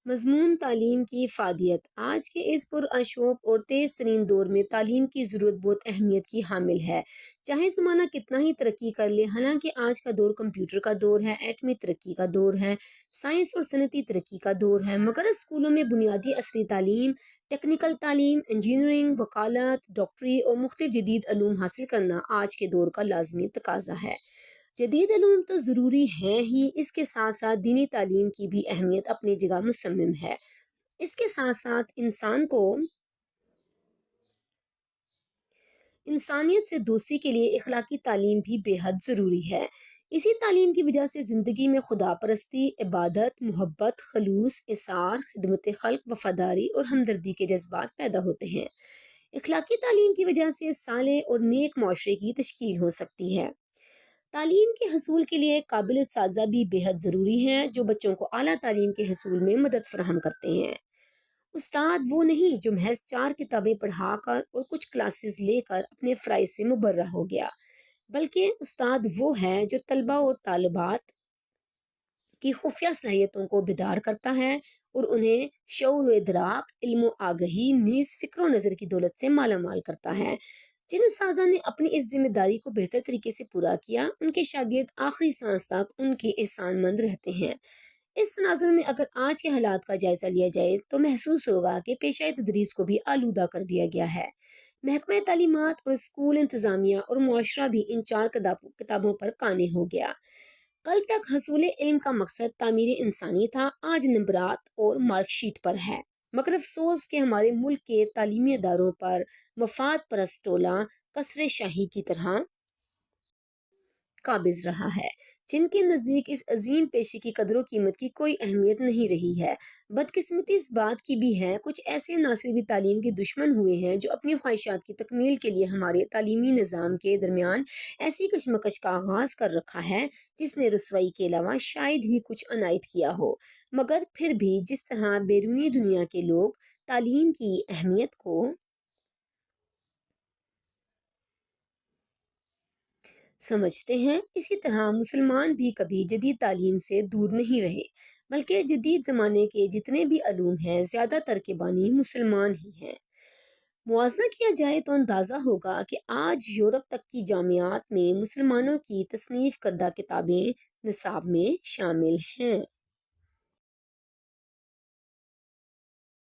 مضمون تعلیم کی افادیت آج کے اس پراشوب اور تیز ترین دور میں تعلیم کی ضرورت بہت اہمیت کی حامل ہے۔ چاہے زمانہ کتنا ہی ترقی کر لے، حالانکہ آج کا دور کمپیوٹر کا دور ہے، ایٹمی ترقی کا دور ہے، سائنس اور صنعتی ترقی کا دور ہے، مگر اسکولوں میں بنیادی عصری تعلیم، ٹیکنیکل تعلیم، انجینئرنگ، وکالت، ڈاکٹری اور مختلف جدید علوم حاصل کرنا آج کے دور کا لازمی تقاضا ہے۔ جدید علوم تو ضروری ہیں ہی، اس کے ساتھ ساتھ دینی تعلیم کی بھی اہمیت اپنی جگہ مصمم ہے۔ اس کے ساتھ ساتھ انسانیت سے دوستی کے لیے اخلاقی تعلیم بھی بے حد ضروری ہے۔ اسی تعلیم کی وجہ سے زندگی میں خدا پرستی، عبادت، محبت، خلوص، اثار، خدمت خلق، وفاداری اور ہمدردی کے جذبات پیدا ہوتے ہیں۔ اخلاقی تعلیم کی وجہ سے صالح اور نیک معاشرے کی تشکیل ہو سکتی ہے۔ تعلیم کے حصول کے لیے قابل اساتذہ بھی بے حد ضروری ہیں جو بچوں کو اعلیٰ تعلیم کے حصول میں مدد فراہم کرتے ہیں۔ استاد وہ نہیں جو محض 4 کتابیں پڑھا کر اور کچھ کلاسز لے کر اپنے فرائض سے مبرہ ہو گیا، بلکہ استاد وہ ہے جو طلبہ اور طالبات کی خفیہ صلاحیتوں کو بیدار کرتا ہے اور انہیں شعور و ادراک، علم و آگہی نیز فکر و نظر کی دولت سے مالا مال کرتا ہے۔ جن اساتذہ نے اپنی اس ذمہ داری کو بہتر طریقے سے پورا کیا، ان کے شاگرد آخری سانس تک ان کے احسان مند رہتے ہیں۔ اس تناظر میں اگر آج کے حالات کا جائزہ لیا جائے تو محسوس ہوگا کہ پیشہ تدریس کو بھی آلودہ کر دیا گیا ہے۔ محکمہ تعلیمات اور اسکول انتظامیہ اور معاشرہ بھی ان 4 کتابوں پر قانع ہو گیا۔ کل تک حصول علم کا مقصد تعمیر انسانی تھا، آج نمبرات اور مارک شیٹ پر ہے، مگر افسوس کہ ہمارے ملک کے تعلیمی اداروں پر مفاد پرست ٹولہ کثر شاہی کی طرح قابض رہا ہے، جن کے نزدیک اس عظیم پیشے کی قدر و قیمت کی کوئی اہمیت نہیں رہی ہے۔ بدقسمتی اس بات کی بھی ہے کچھ ایسے ناصر بھی تعلیم کے دشمن ہوئے ہیں جو اپنی خواہشات کی تکمیل کے لیے ہمارے تعلیمی نظام کے درمیان ایسی کشمکش کا آغاز کر رکھا ہے جس نے رسوائی کے علاوہ شاید ہی کچھ عنایت کیا ہو، مگر پھر بھی جس طرح بیرونی دنیا کے لوگ تعلیم کی اہمیت کو سمجھتے ہیں، اسی طرح مسلمان بھی کبھی جدید تعلیم سے دور نہیں رہے، بلکہ جدید زمانے کے جتنے بھی علوم ہیں زیادہ تر کے بانی مسلمان ہی ہیں۔ موازنہ کیا جائے تو اندازہ ہوگا کہ آج یورپ تک کی جامعات میں مسلمانوں کی تصنیف کردہ کتابیں نصاب میں شامل ہیں۔